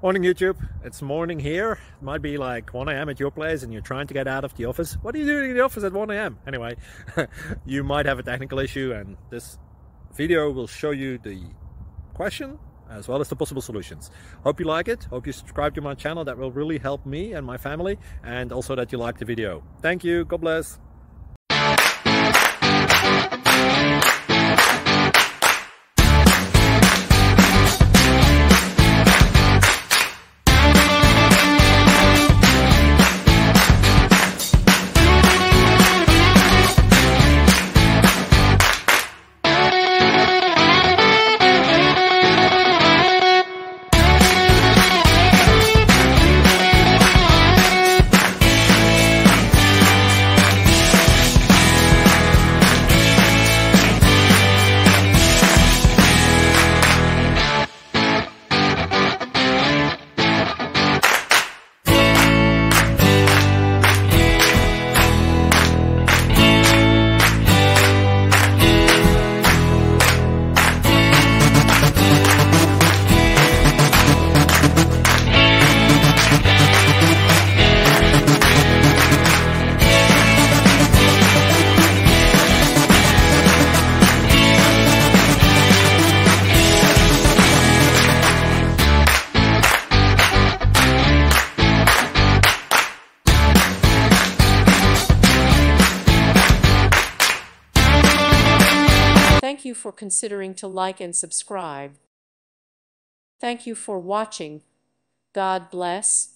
Morning YouTube, it's morning here. It might be like 1 a.m. at your place and you're trying to get out of the office. What are you doing in the office at 1 a.m? Anyway, you might have a technical issue and this video will show you the question as well as the possible solutions. Hope you like it, hope you subscribe to my channel. That will really help me and my family, and also that you like the video. Thank you, God bless. Thank you for considering to like and subscribe. Thank you for watching. God bless.